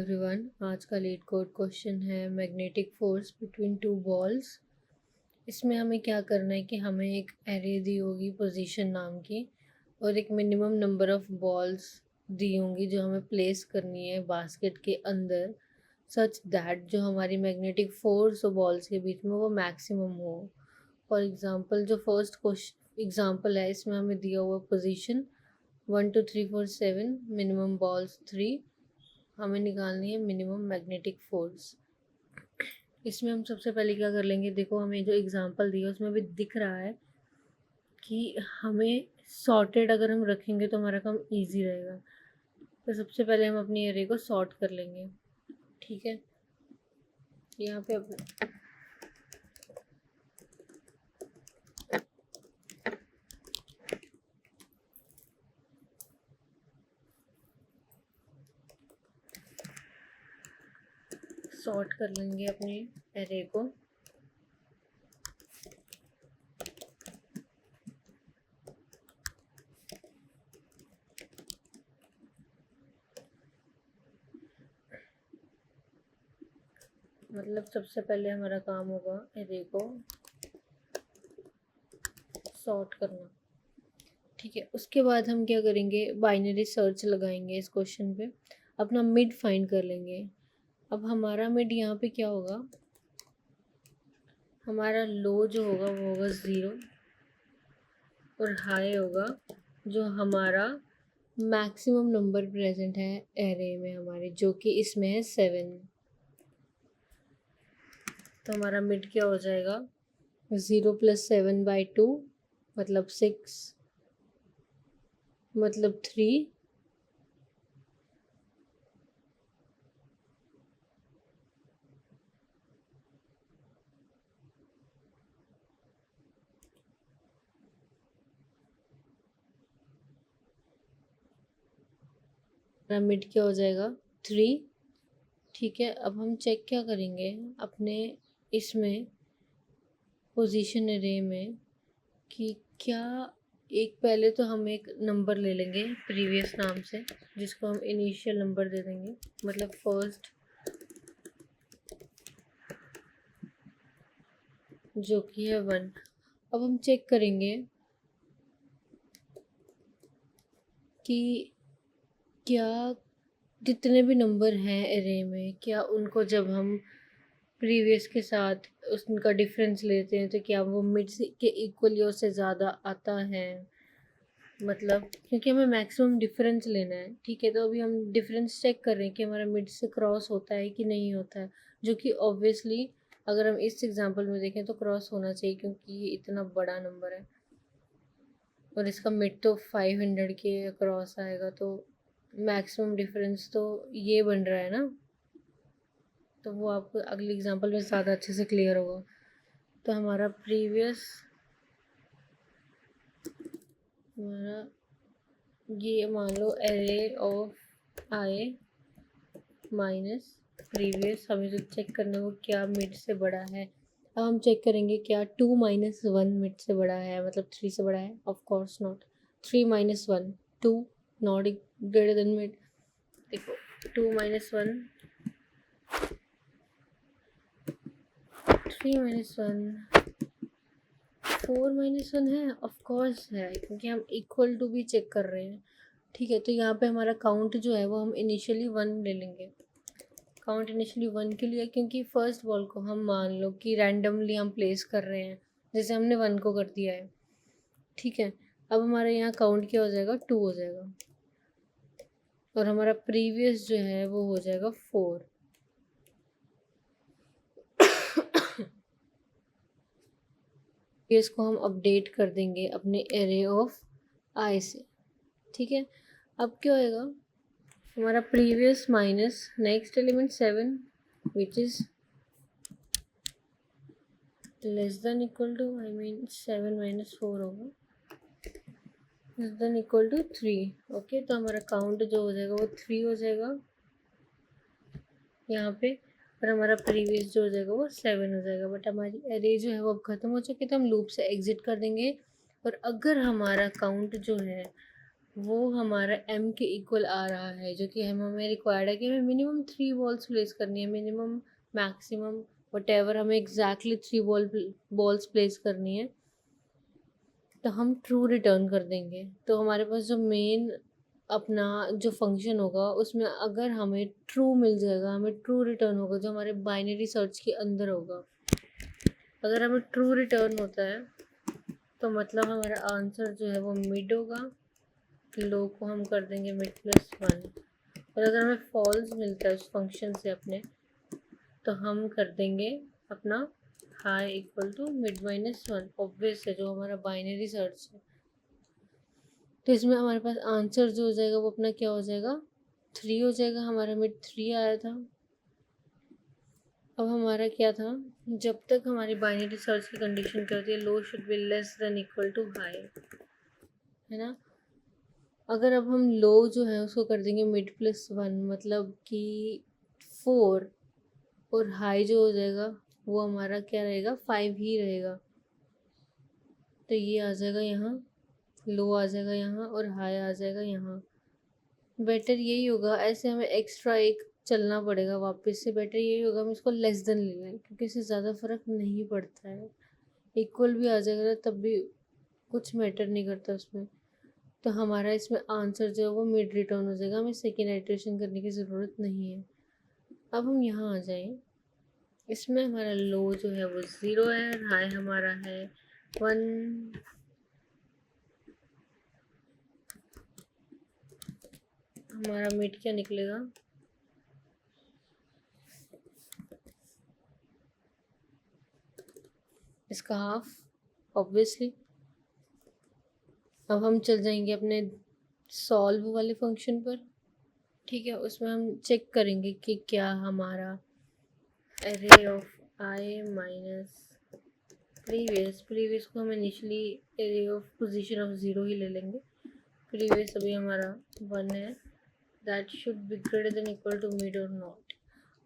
Everyone, आज का leet code question है magnetic force between two balls. इसमें हमें क्या करना है कि हमें एक एरे दी होगी पोजीशन नाम की और एक मिनिमम नंबर ऑफ बॉल्स दी होंगी जो हमें प्लेस करनी है बास्केट के अंदर, सच दैट जो हमारी मैग्नेटिक फोर्स और बॉल्स के बीच में वो मैक्सिमम हो। फॉर एग्जांपल जो फर्स्ट क्वेश्चन एग्जांपल है, इसमें हमें दिया हुआ पोजीशन 1 2 3 4 7, मिनिमम बॉल्स 3, हमें निकालनी है मिनिमम मैग्नेटिक फोर्स। इसमें हम सबसे पहले क्या कर लेंगे, देखो हमें जो एग्जांपल दिया उसमें भी दिख रहा है कि हमें सॉर्टेड अगर हम रखेंगे तो हमारा काम इजी रहेगा। तो सबसे पहले हम अपनी एरे को सॉर्ट कर लेंगे। ठीक है, यहाँ पे अपना सॉर्ट कर लेंगे अपने एरे को। मतलब सबसे पहले हमारा काम होगा एरे को सॉर्ट करना। ठीक है, उसके बाद हम क्या करेंगे, बाइनरी सर्च लगाएंगे इस क्वेश्चन पे, अपना मिड फाइंड कर लेंगे। अब हमारा मिड यहाँ पे क्या होगा, हमारा लो जो होगा वो होगा 0 और हाई होगा जो हमारा मैक्सिमम नंबर प्रेजेंट है एरे में हमारे, जो कि इसमें है 7। तो हमारा मिड क्या हो जाएगा, 0 + 7/2 मतलब 6 मतलब 3, हमारा मिड क्या हो जाएगा 3। ठीक है, अब हम चेक क्या करेंगे अपने इसमें पोजीशन एरे में कि क्या, एक पहले तो हम एक नंबर ले लेंगे प्रीवियस नाम से जिसको हम इनिशियल नंबर दे देंगे, मतलब फर्स्ट जो कि है 1। अब हम चेक करेंगे कि क्या जितने भी नंबर हैं एरे में, क्या उनको जब हम प्रीवियस के साथ उनका डिफरेंस लेते हैं तो क्या वो मिड से के इक्वल या उससे ज़्यादा आता है। मतलब क्योंकि हमें मैक्सिमम डिफरेंस लेना है। ठीक है, तो अभी हम डिफरेंस चेक कर रहे हैं कि हमारा मिड से क्रॉस होता है कि नहीं होता है, जो कि ऑब्वियसली अगर हम इस एग्जांपल में देखें तो क्रॉस होना चाहिए क्योंकि ये इतना बड़ा नंबर है और इसका मिड तो 500 के क्रॉस आएगा, तो मैक्सिमम डिफरेंस तो ये बन रहा है ना। तो वो आपको अगले एग्जांपल में ज़्यादा अच्छे से क्लियर होगा। तो हमारा प्रीवियस, हमारा ये मान लो array of i minus previous, हमें जो चेक करना है वो क्या मिड से बड़ा है। अब हम चेक करेंगे क्या 2 - 1 मिड से बड़ा है, मतलब 3 से बड़ा है। Of course not. 3 - 1 2, not greater than mid. देखो 2 - 1 3 - 1 4 - 1 है, ऑफ कोर्स है क्योंकि हम इक्वल टू भी चेक कर रहे हैं। ठीक है, तो यहाँ पे हमारा काउंट जो है वो हम इनिशियली 1 ले लेंगे। काउंट इनिशियली 1 के लिए क्योंकि फर्स्ट बॉल को हम मान लो कि रैंडमली हम प्लेस कर रहे हैं, जैसे हमने 1 को कर दिया है। ठीक है, अब हमारे यहाँ काउंट क्या हो जाएगा, 2 हो जाएगा और हमारा प्रीवियस जो है वो हो जाएगा 4। इसको हम अपडेट कर देंगे अपने एरे ऑफ आई से। ठीक है, अब क्या होएगा, हमारा previous minus next element 7 which is less than equal to, I mean 7 - 4 होगा, less than equal to 3। Okay, तो हमारा काउंट जो हो जाएगा वो 3 हो जाएगा यहाँ पे, और हमारा प्रीवियस जो हो जाएगा वो 7 हो जाएगा। बट हमारी एरे जो है वो अब ख़त्म हो चुकी है, तो हम लूप से एग्जिट कर देंगे। और अगर हमारा काउंट जो है वो हमारा m के इक्वल आ रहा है, जो कि हमें रिक्वायर्ड है कि हमें मिनिमम 3 बॉल्स प्लेस करनी है, मिनिमम मैक्सिमम वटेवर हमें एग्जैक्टली 3 बॉल्स प्लेस करनी है, तो हम ट्रू रिटर्न कर देंगे। तो हमारे पास जो मेन अपना जो फंक्शन होगा उसमें अगर हमें ट्रू मिल जाएगा, हमें ट्रू रिटर्न होगा जो हमारे बाइनरी सर्च के अंदर होगा। अगर हमें ट्रू रिटर्न होता है तो मतलब हमारा आंसर जो है वो मिड होगा, लो को हम कर देंगे मिड +1। और अगर हमें फॉल्स मिलता है उस फंक्शन से अपने, तो हम कर देंगे अपना high equal to mid -1। Obvious है, जो हमारा बाइनरी सर्च है। तो इसमें हमारे पास आंसर जो हो जाएगा वो अपना क्या हो जाएगा, 3 हो जाएगा। हमारा मिड 3 आया था। अब हमारा क्या था, जब तक हमारी बाइनरी सर्च की कंडीशन क्या होती है, low should be less than equal to high, है ना। अगर अब हम लो जो है उसको कर देंगे मिड +1, मतलब कि 4, और हाई जो हो जाएगा वो हमारा क्या रहेगा, 5 ही रहेगा। तो ये आ जाएगा यहाँ, लो आ जाएगा यहाँ और हाई आ जाएगा यहाँ। बेटर यही होगा, ऐसे हमें एक्स्ट्रा एक चलना पड़ेगा वापस से। बेटर यही होगा हम इसको लेस देन ले लें, क्योंकि इससे ज़्यादा फ़र्क नहीं पड़ता है। इक्वल भी आ जाएगा ना तब भी कुछ मैटर नहीं करता उसमें। तो हमारा इसमें आंसर जो है वो मिड रिटर्न हो जाएगा, हमें सेकेंड आइट्रेशन करने की ज़रूरत नहीं है। अब हम यहाँ आ जाएं, इसमें हमारा लो जो है वो 0 है, हाई हमारा है 1। हमारा मिड क्या निकलेगा, इसका हाफ ऑब्वियसली। अब हम चल जाएंगे अपने सॉल्व वाले फंक्शन पर। ठीक है, उसमें हम चेक करेंगे कि क्या हमारा array of i minus previous को हम initially array of position of 0 ही ले लेंगे। प्रीवियस अभी हमारा 1 है, that should be greater than equal to mid और नॉट।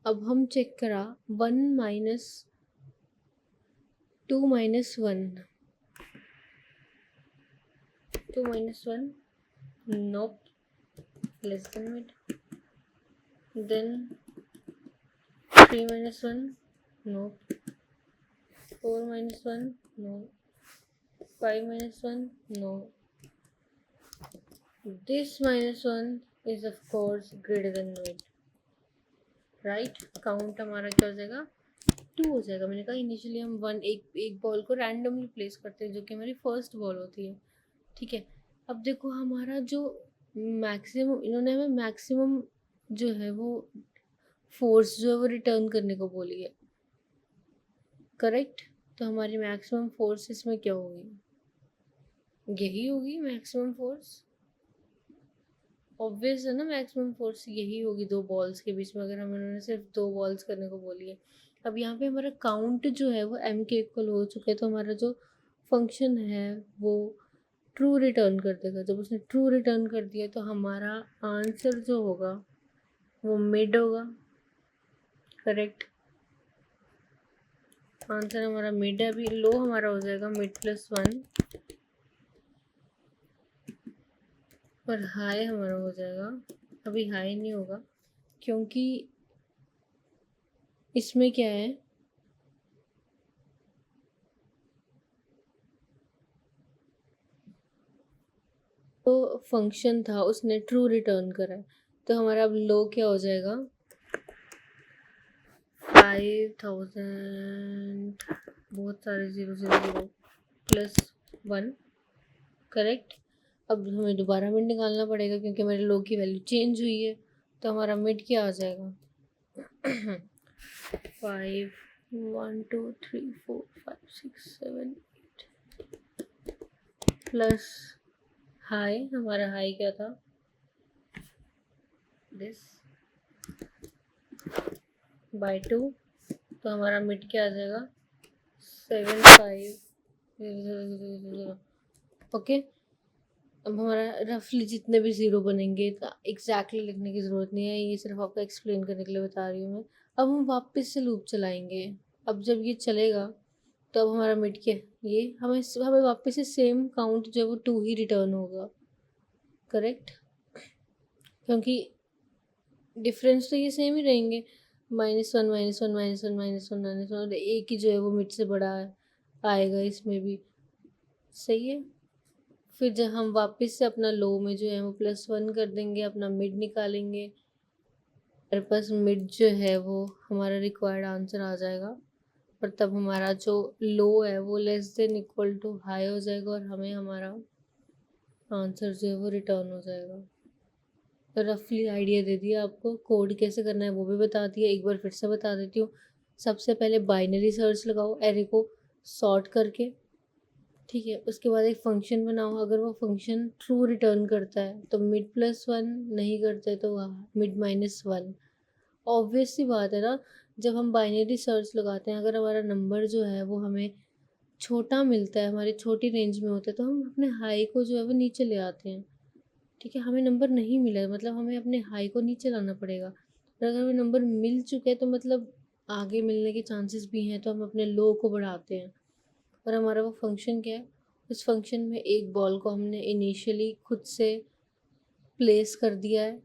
अब हम चेक करा 1 minus 2 minus 1, 2 minus 1 nope, less than mid. Then 3 minus 1 no, 4 minus 1 no, 5 minus 1 no, this minus 1 is of course greater than mid, right। Count हमारा क्या हो जाएगा, 2 हो जाएगा। मैंने कहा इनिशियली हम एक बॉल को रैंडमली प्लेस करते हैं जो कि हमारी फर्स्ट बॉल होती है। ठीक है, अब देखो हमारा जो मैक्सिमम, इन्होंने हमें मैक्सिमम जो है वो फोर्स जो है वो रिटर्न करने को बोली है, करेक्ट। तो हमारी मैक्सिमम फोर्स इसमें क्या होगी, यही होगी मैक्सिमम फोर्स। ऑब्वियस है ना, मैक्सिमम फोर्स यही होगी दो बॉल्स के बीच में, अगर हम उन्होंने सिर्फ 2 बॉल्स करने को बोली है। अब यहाँ पे हमारा काउंट जो है वो m के इक्वल हो चुका है, तो हमारा जो फंक्शन है वो ट्रू रिटर्न कर देगा। जब उसने ट्रू रिटर्न कर दिया तो हमारा आंसर जो होगा वो मिड होगा, करेक्ट। आंसर हमारा मिड है। अभी लो हमारा हो जाएगा मिड +1 और हाई हमारा हो जाएगा, अभी हाई नहीं होगा क्योंकि इसमें क्या है, तो फंक्शन था उसने ट्रू रिटर्न करा, तो हमारा अब लो क्या हो जाएगा 5000, बहुत सारे 000 +1, करेक्ट। अब हमें दोबारा मिड निकालना पड़ेगा क्योंकि हमारे लो की वैल्यू चेंज हुई है, तो हमारा मिड क्या आ जाएगा 5 1 2 3 4 5 6 7 8 प्लस हाई, हमारा हाई क्या था दिस बाय 2, तो हमारा मिड क्या आ जाएगा 7 5 ओके। अब हमारा रफली जितने भी ज़ीरो बनेंगे, तो एग्जैक्टली लिखने की ज़रूरत नहीं है, ये सिर्फ आपको एक्सप्लेन करने के लिए बता रही हूँ मैं। अब हम वापस से लूप चलाएंगे। अब जब ये चलेगा तो अब हमारा मिड क्या, ये हमें वापस से सेम काउंट जो है वो 2 ही रिटर्न होगा। करेक्ट, क्योंकि डिफरेंस तो ये सेम ही रहेंगे, -1 -1 -1 -1 -1, और एक ही जो है वो मिड से बड़ा आएगा इसमें भी। सही है। फिर जब हम वापस से अपना लो में जो है वो +1 कर देंगे, अपना मिड निकालेंगे, हमारे पास मिड जो है वो हमारा रिक्वायर्ड आंसर आ जाएगा, और तब हमारा जो लो है वो < हाई हो जाएगा, और हमें हमारा आंसर जो है वो रिटर्न हो जाएगा। तो रफली आइडिया दे दिया आपको, कोड कैसे करना है वो भी बता दिया, एक बार फिर से बता देती हूँ। सबसे पहले बाइनरी सर्च लगाओ एरे को सॉर्ट करके, ठीक है। उसके बाद एक फंक्शन बनाओ, अगर वो फंक्शन ट्रू रिटर्न करता है तो मिड +1, नहीं करता है तो मिड -1। ऑब्वियस सी बात है ना, जब हम बाइनरी सर्च लगाते हैं, अगर हमारा नंबर जो है वो हमें छोटा मिलता है, हमारी छोटी रेंज में होता है, तो हम अपने हाई को जो है वो नीचे ले आते हैं, ठीक है। हमें नंबर नहीं मिला है मतलब हमें अपने हाई को नीचे लाना पड़ेगा, और अगर हमें नंबर मिल चुके हैं तो मतलब आगे मिलने के चांसेस भी हैं, तो हम अपने लो को बढ़ाते हैं। और हमारा वो फंक्शन क्या है, उस फंक्शन में एक बॉल को हमने इनिशियली खुद से प्लेस कर दिया है,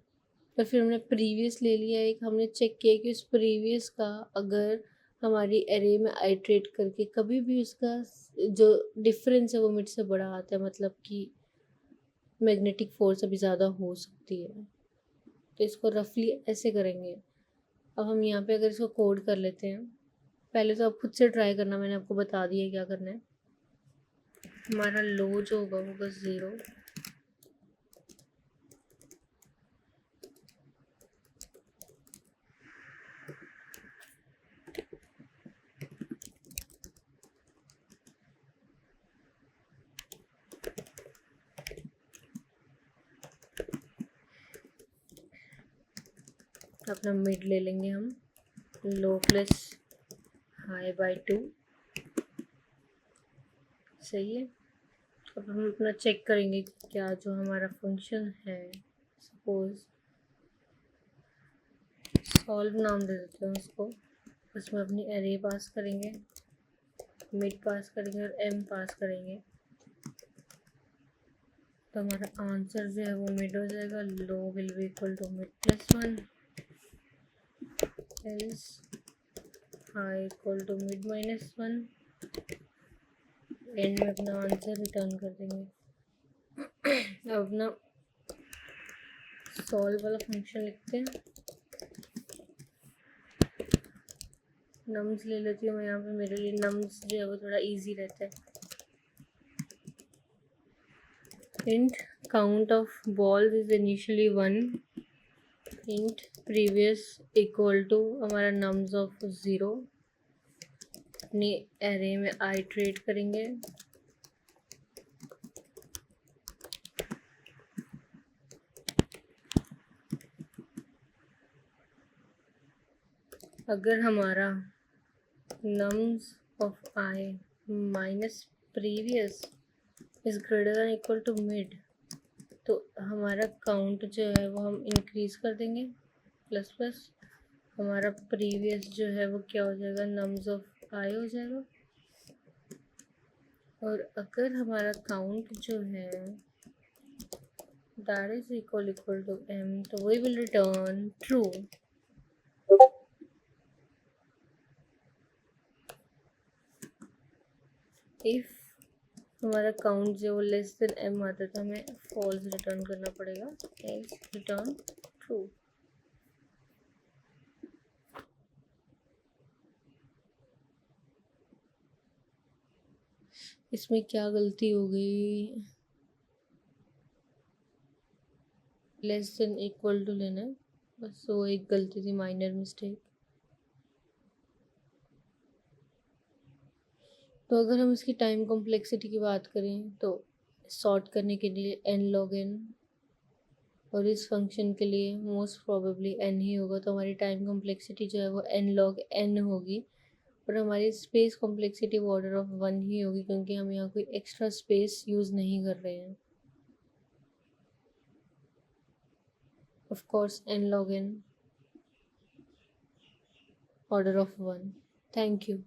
और फिर हमने प्रीवियस ले लिया, एक हमने चेक किया कि उस प्रीवियस का अगर हमारी एरे में आइट्रेट करके कभी भी उसका जो डिफरेंस है वो मिड से बड़ा आता है, मतलब कि मैग्नेटिक फोर्स अभी ज़्यादा हो सकती है, तो इसको रफली ऐसे करेंगे। अब हम यहाँ पे अगर इसको कोड कर लेते हैं, पहले तो आप खुद से ट्राई करना, मैंने आपको बता दिया है क्या करना है। हमारा लो जो होगा वो बस 0, अपना मिड ले लेंगे हम, लो प्लस हाई बाय 2। सही है। अब हम अपना चेक करेंगे कि क्या जो हमारा फंक्शन है, सपोज सॉल्व नाम दे देते हैं उसको, उसमें अपनी एरे पास करेंगे, मिड पास करेंगे और एम पास करेंगे, तो हमारा आंसर जो है वो मिड हो जाएगा। Low will be equal to mid +1, else high equal to mid -1, end में अपना आंसर रिटर्न कर देंगे। अब अपना सॉल्व वाला फंक्शन लिखते हैं, नम्स ले लेती हूँ मैं यहाँ पे, मेरे लिए नम्स जो है वो थोड़ा इजी रहता है। int count of balls is initially 1, int previous equal to हमारा nums of 0, अपनी एरे में आइट्रेट करेंगे, अगर हमारा nums of I minus previous is greater than equal to mid, तो हमारा काउंट जो है वो हम इंक्रीज कर देंगे प्लस प्लस, हमारा प्रीवियस जो है वो क्या हो जाएगा, नम्स ऑफ आई हो जाएगा, और अगर हमारा काउंट जो है that is equal to M, तो we will return true. If हमारा काउंट जो वो लेस देन एम आता है तो हमें फॉल्स रिटर्न करना पड़ेगा, एल्स रिटर्न ट्रू। इसमें क्या गलती हो गई, लेस देन इक्वल टू लेना है बस, वो एक गलती थी, माइनर मिस्टेक। तो अगर हम इसकी टाइम कॉम्प्लेक्सिटी की बात करें तो सॉर्ट करने के लिए n log n, और इस फंक्शन के लिए मोस्ट प्रोबेबली n ही होगा, तो हमारी टाइम कॉम्प्लेक्सिटी जो है वो n log n होगी, और हमारी स्पेस कॉम्प्लेक्सिटी वो ऑर्डर ऑफ 1 ही होगी, क्योंकि हम यहाँ कोई एक्स्ट्रा स्पेस यूज़ नहीं कर रहे हैं। Of course n log n order of 1। Thank you.